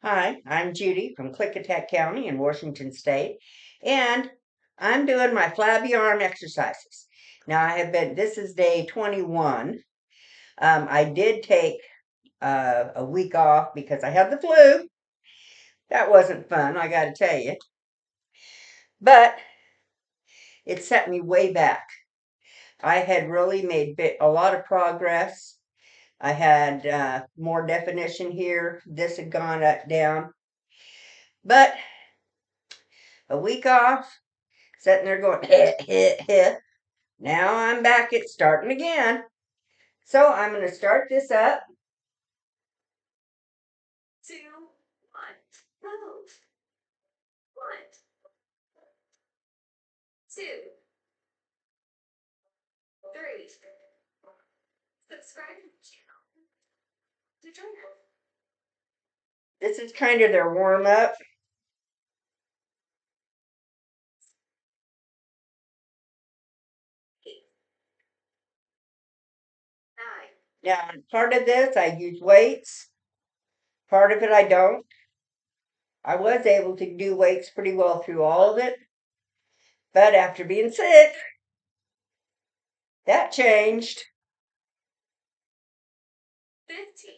Hi, I'm Judy from Clickitat County in Washington State, and I'm doing my flabby arm exercises. Now, this is day 21. I did take a week off because I had the flu. That wasn't fun, I got to tell you, but it set me way back. I had really made a lot of progress. I had more definition here. This had gone up, down, but a week off, sitting there going, heh, heh, heh. Now I'm back at starting again. So I'm going to start this up. 2, 1, move. 1, 2, 3. Subscribe to the channel to join us. This is kind of their warm up. Now, part of this I use weights. Part of it I don't. I was able to do weights pretty well through all of it. But after being sick, that changed. 15.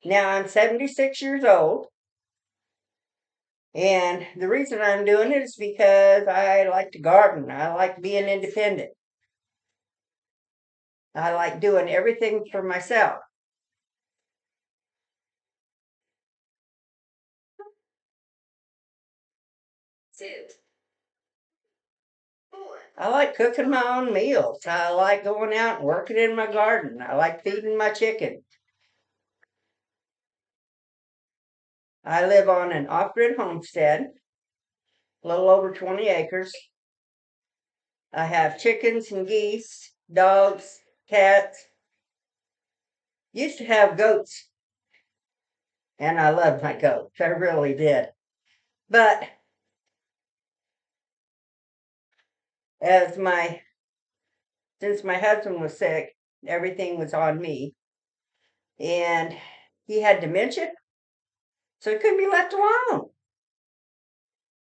Now I'm 76 years old. And the reason I'm doing it is because I like to garden. I like being independent. I like doing everything for myself. I like cooking my own meals. I like going out and working in my garden. I like feeding my chickens. I live on an off-grid homestead, a little over 20 acres. I have chickens and geese, dogs, cats. Used to have goats, and I loved my goats. I really did. But as since my husband was sick, everything was on me. And he had dementia, so he couldn't be left alone.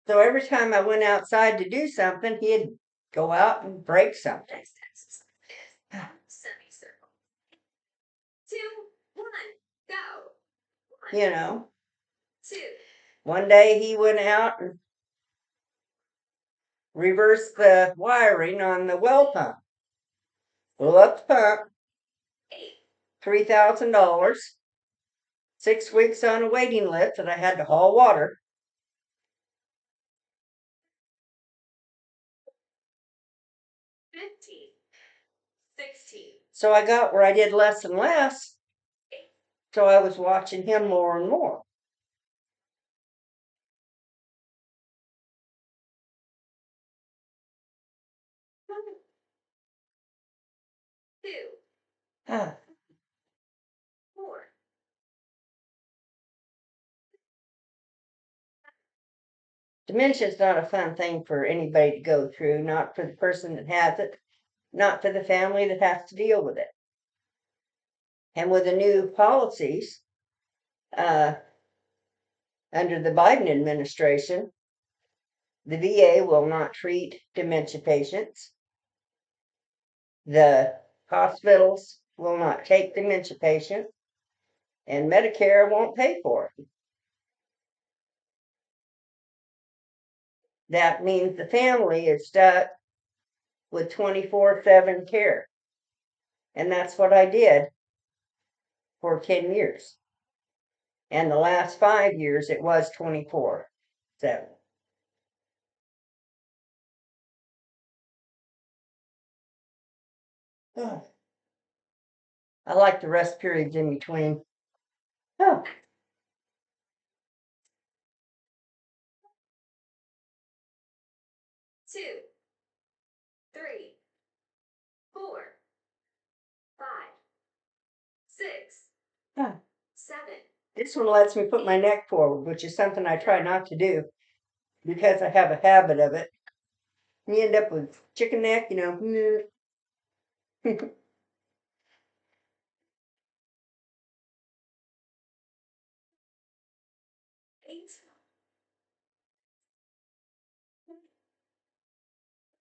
So every time I went outside to do something, he'd go out and break something. Semicircle. 2, 1, go. You know. 2. One day he went out and reversed the wiring on the well pump. Blew up the pump. $3,000. 6 weeks on a waiting list, and I had to haul water. 15. 16. So I got where I did less and less. So I was watching him more and more. 2. 4. Dementia is not a fun thing for anybody to go through, not for the person that has it, not for the family that has to deal with it. And with the new policies under the Biden administration, the VA will not treat dementia patients. The hospitals will not take dementia patients, and Medicare won't pay for it. That means the family is stuck with 24/7 care. And that's what I did for 10 years. And the last 5 years, it was 24/7. Oh, I like the rest periods in between. Oh. 2, 3, 4, 5, 6, 7. This one lets me put my neck forward, which is something I try not to do because I have a habit of it. You end up with chicken neck, you know.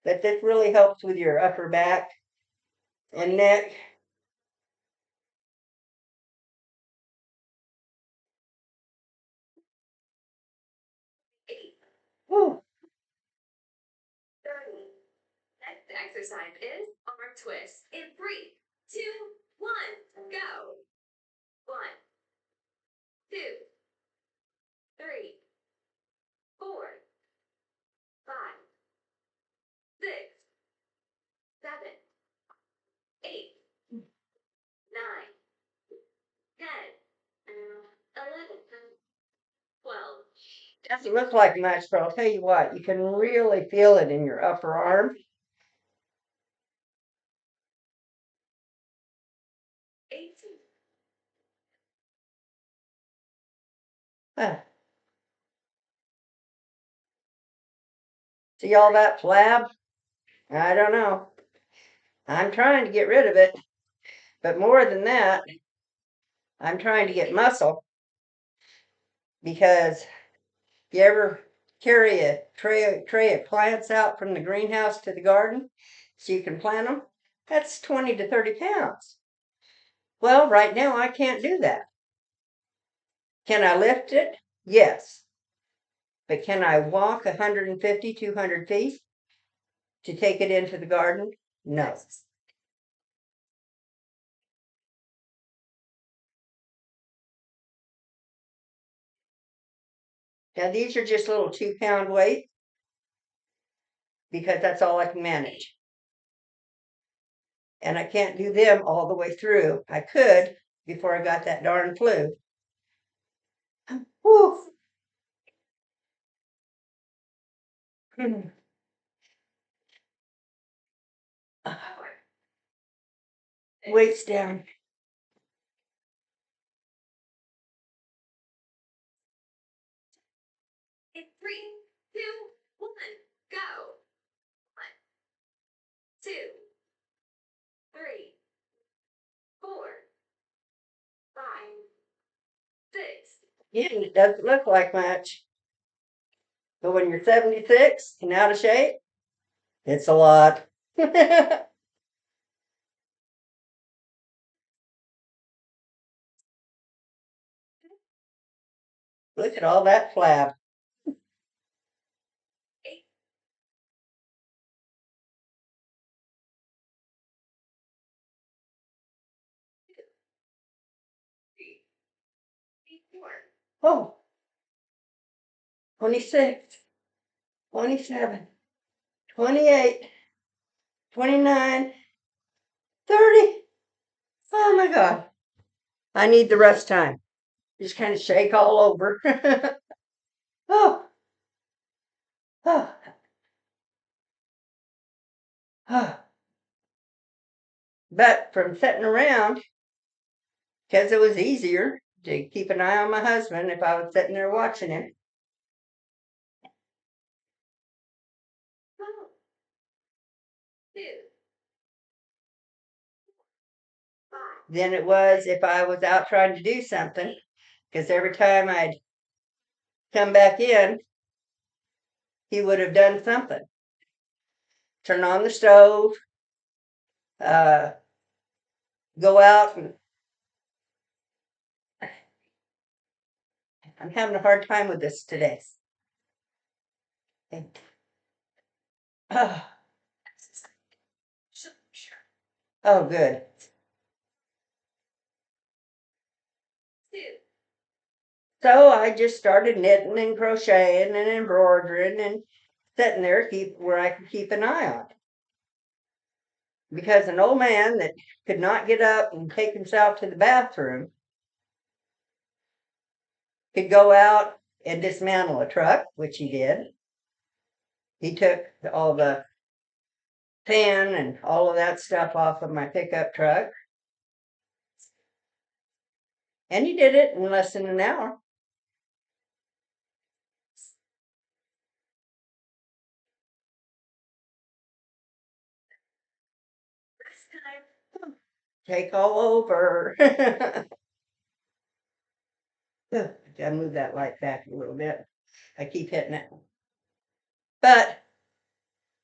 But this really helps with your upper back and neck. Whew. Next exercise is arm twist in 3, 2, 1, go. 1, 2, 3, 4, 5, 6, 7, 8, 9, 10, 11, 12. Doesn't look like much, but I'll tell you what, you can really feel it in your upper arm. 18. Ah. See all that flab? I don't know. I'm trying to get rid of it, but more than that, I'm trying to get muscle because if you ever carry a tray of plants out from the greenhouse to the garden so you can plant them, that's 20 to 30 pounds. Well, right now I can't do that. Can I lift it? Yes. But can I walk 150, 200 feet to take it into the garden? No. Now these are just little 2-pound weights because that's all I can manage. And I can't do them all the way through. I could before I got that darn flu. Whew. Weights down. In 3, 2, 1, go. 1, 2, 3, 4, 5, 6. Yeah, it doesn't look like much. But when you're 76 and out of shape, it's a lot. Look at all that flab. 8, 2, 3, 4. Oh, 26, 27, 28, 29, 30. Oh my God. I need the rest time. Just kind of shake all over. Oh, oh, oh. But from sitting around, because it was easier to keep an eye on my husband if I was sitting there watching him, 1, 2, 5. than it was if I was out trying to do something. Because every time I'd come back in, he would have done something. Turn on the stove, uh, go out, and I'm having a hard time with this today. Oh, oh good. 2. So I just started knitting and crocheting and embroidering and sitting there where I could keep an eye on it. Because an old man that could not get up and take himself to the bathroom could go out and dismantle a truck, which he did. He took all the pan and all of that stuff off of my pickup truck. And he did it in less than an hour. Take all over. Gotta move that light back a little bit. I keep hitting it. But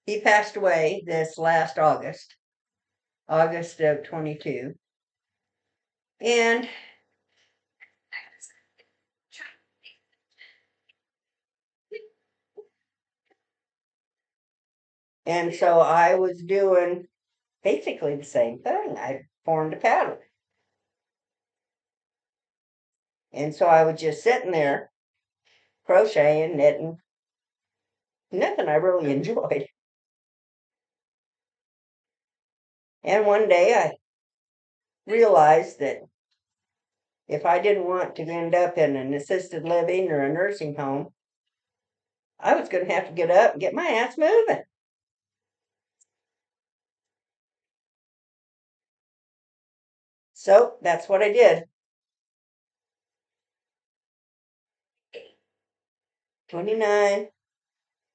He passed away this last August of 22. And so I was doing basically the same thing. I formed a pattern. And so I was just sitting there crocheting, knitting, nothing I really enjoyed. And one day I realized that if I didn't want to end up in an assisted living or a nursing home, I was going to have to get up and get my ass moving. So that's what I did. 29,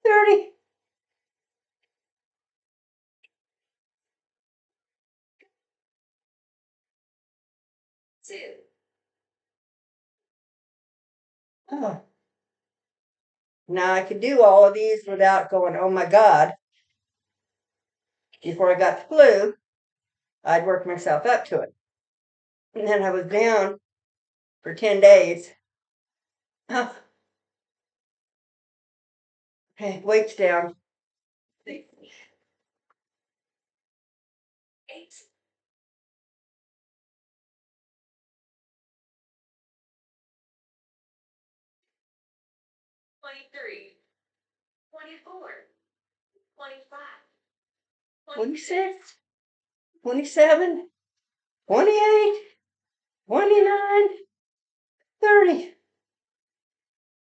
30. Two. Oh. Now I could do all of these without going, oh my God. Before I got the flu, I'd worked myself up to it. And then I was down for 10 days. Oh, okay, weight's down. 6, 8, 23, 24, 25, 26, 27, 28, 29, 30.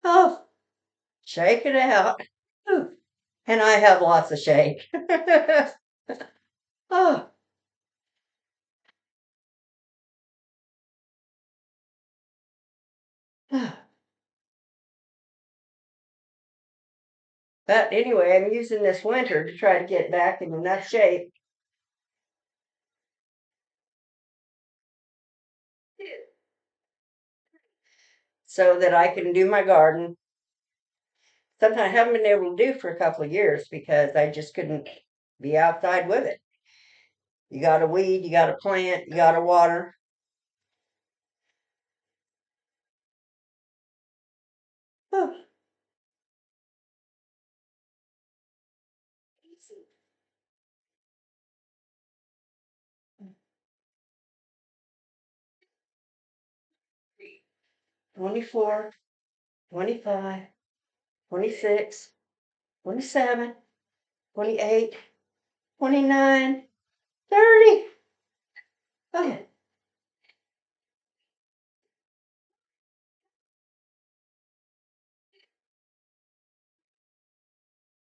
Oh, shake it out. Ooh. And I have lots of shake. Oh. But anyway, I'm using this winter to try to get back in enough shape 2, so that I can do my garden. Something I haven't been able to do for a couple of years because I just couldn't be outside with it. You got to weed, you got to plant, you got to water. Oh, 3, 24, 25, 26, 27, 28, 29, 30. Oh,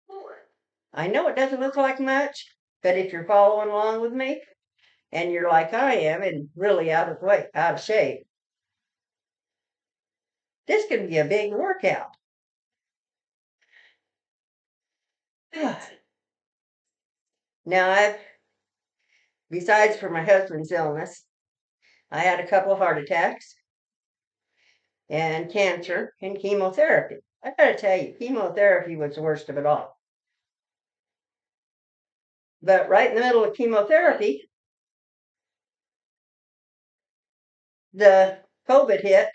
4, I know it doesn't look like much, but if you're following along with me and you're like I am and really out of shape, this can be a big workout. Now, besides for my husband's illness, I had a couple of heart attacks and cancer and chemotherapy. I gotta tell you, chemotherapy was the worst of it all. But right in the middle of chemotherapy, the COVID hit,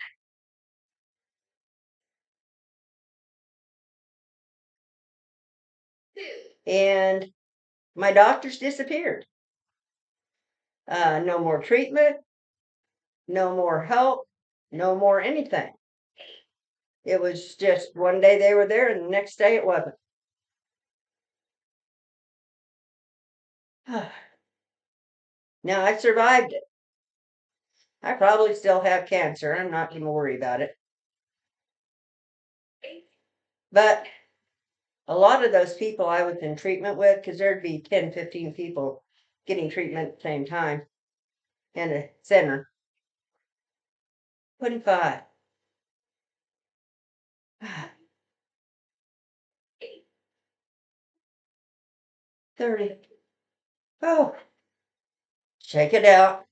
2, and my doctors disappeared. No more treatment, no more help, no more anything. It was just one day they were there and the next day it wasn't. Now I survived it. I probably still have cancer. I'm not going to worry about it. 8, But a lot of those people I was in treatment with, because there'd be 10, 15 people getting treatment at the same time in a center. 25. 8, 30. Oh, shake it out.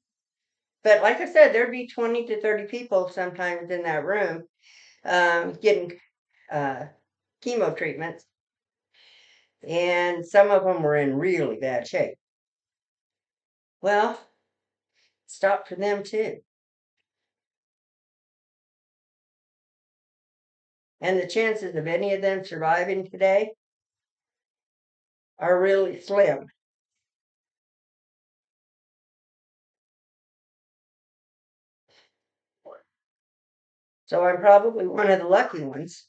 But like I said, there'd be 20 to 30 people sometimes in that room getting chemo treatments. and some of them were in really bad shape. Well, stopped for them too. And the chances of any of them surviving today are really slim. So I'm probably one of the lucky ones.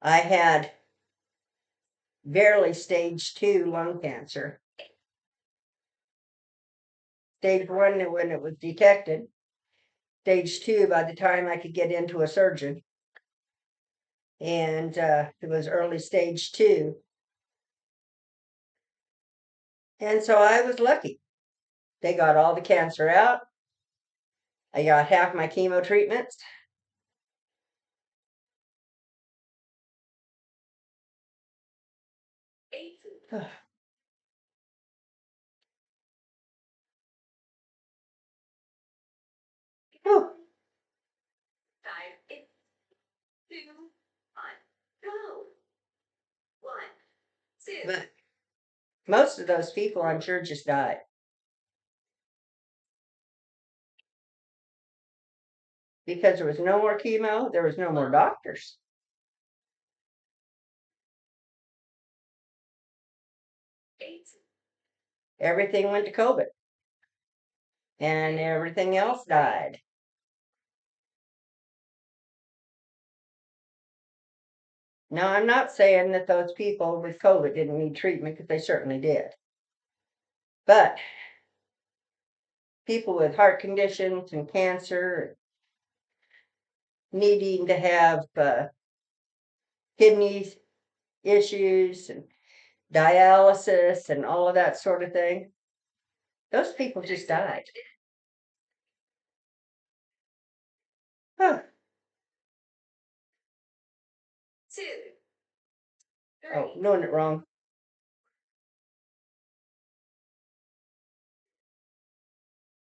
I had barely stage 2 lung cancer. Stage 1 when it was detected. Stage 2 by the time I could get into a surgeon. And it was early stage 2. And so I was lucky. They got all the cancer out. I got half my chemo treatments. Eight. Whew. 5, 8, 2, 1, go. 1, 2. But most of those people, I'm sure, just died. Because there was no more chemo, there was no more doctors. 8. Everything went to COVID. And everything else died. Now, I'm not saying that those people with COVID didn't need treatment, because they certainly did. But people with heart conditions and cancer, needing to have kidney issues and dialysis and all of that sort of thing, those people just died. Huh. 2, 3, Oh, doing it wrong.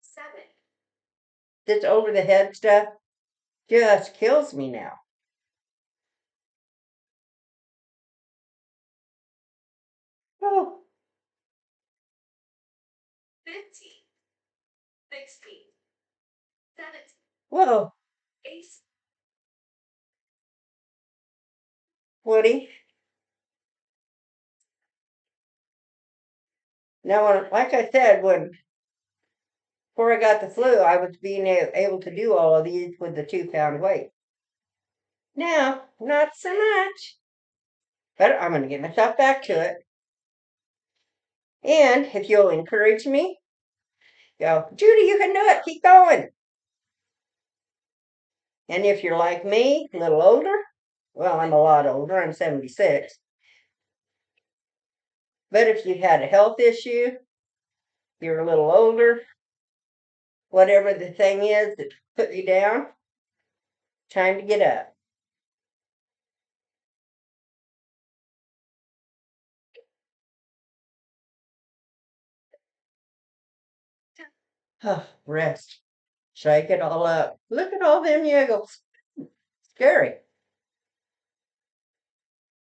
7. This over the head stuff just kills me now. Oh, 15, 16, 17, whoa, 8. Woody. Now, like I said, before I got the flu, I was being able to do all of these with the 2-pound weight. Now, not so much. But I'm going to get myself back to it. And if you'll encourage me, go, Judy, you can do it. Keep going. And if you're like me, a little older, well, I'm a lot older. I'm 76. But if you had a health issue, you're a little older, whatever the thing is that put you down, time to get up. Rest. Shake it all up. Look at all them yiggles. Scary.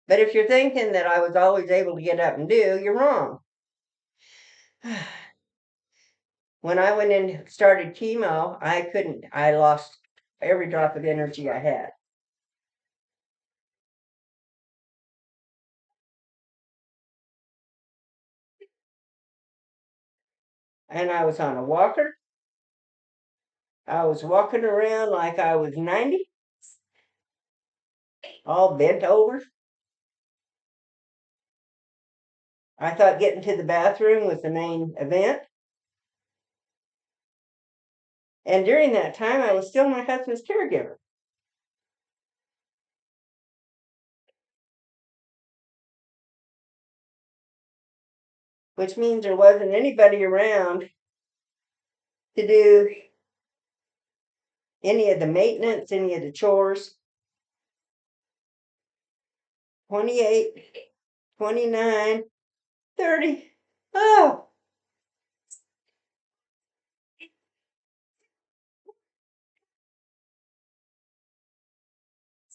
But if you're thinking that I was always able to get up and do, you're wrong. When I went in and started chemo, I lost every drop of energy I had. And I was on a walker. I was walking around like I was 90, all bent over. I thought getting to the bathroom was the main event. And during that time, I was still my husband's caregiver. Which means there wasn't anybody around to do any of the maintenance, any of the chores. 28, 29, 30. Oh,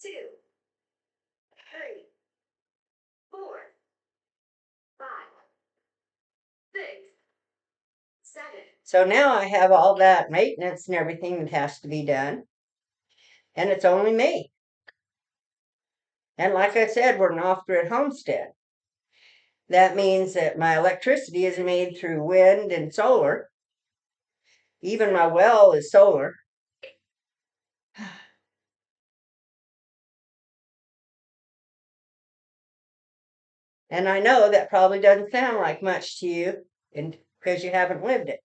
2, 3, So now I have all that maintenance and everything that has to be done, and it's only me. And like I said, we're an off-grid homestead. That means that my electricity is made through wind and solar. Even my well is solar. And I know that probably doesn't sound like much to you because you haven't lived it.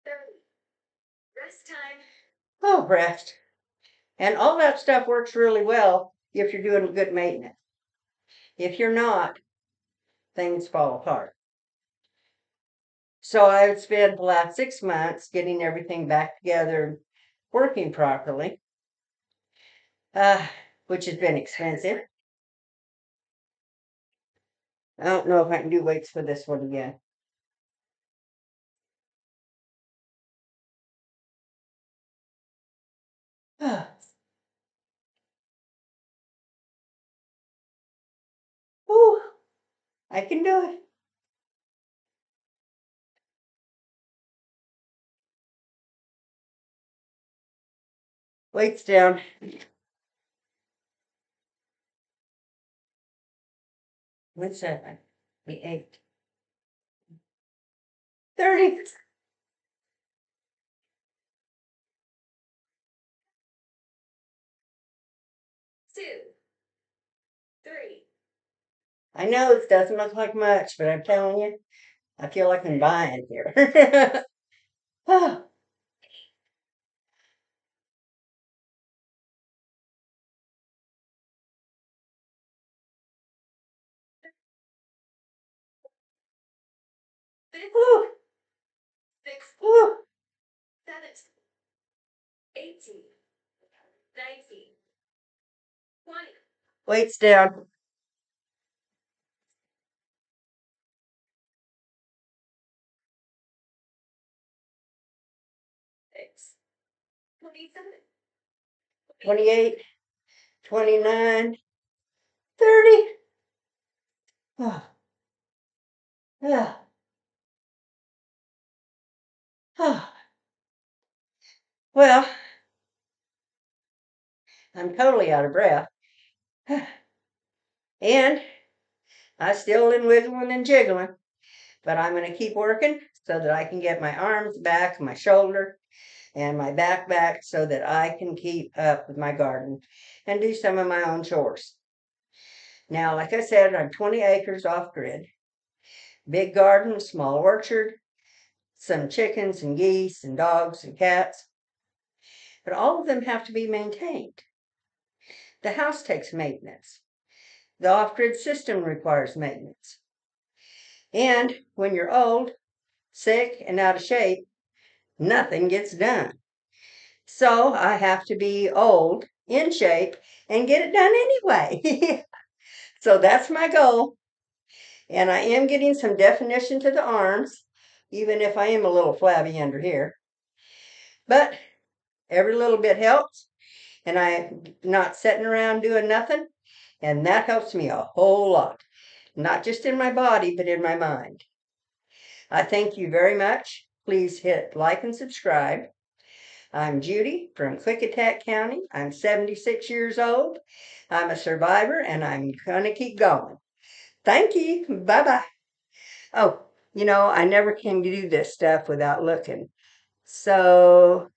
30. Rest time. Oh, rest. And all that stuff works really well if you're doing good maintenance. If you're not, things fall apart. So I would spend the last 6 months getting everything back together and working properly, uh, which has been expensive. I don't know if I can do weights for this one again. Ooh, I can do it. Weights down. What's that? The 8. 30. 2. 3. I know it doesn't look like much, but I'm telling you, I feel like I'm dying here. Oh, 15. whew, 16. whew. 17. 18. 19. 20. Weights down. 6. 27. 28, 29, 30. Oh, oh, oh. Well, I'm totally out of breath. And I still am wiggling and jiggling, but I'm going to keep working so that I can get my arms back, my shoulder, and my back so that I can keep up with my garden and do some of my own chores. Now, like I said, I'm 20 acres off grid. Big garden, small orchard, some chickens and geese and dogs and cats. But all of them have to be maintained. The house takes maintenance. The off-grid system requires maintenance. And when you're old, sick, and out of shape, nothing gets done. So I have to be old, in shape, and get it done anyway. So that's my goal. And I am getting some definition to the arms, even if I am a little flabby under here. But every little bit helps, and I'm not sitting around doing nothing. And that helps me a whole lot, not just in my body, but in my mind. I thank you very much. Please hit like and subscribe. I'm Judy from Clickitat County. I'm 76 years old. I'm a survivor, and I'm going to keep going. Thank you. Bye-bye. Oh, I never can do this stuff without looking. So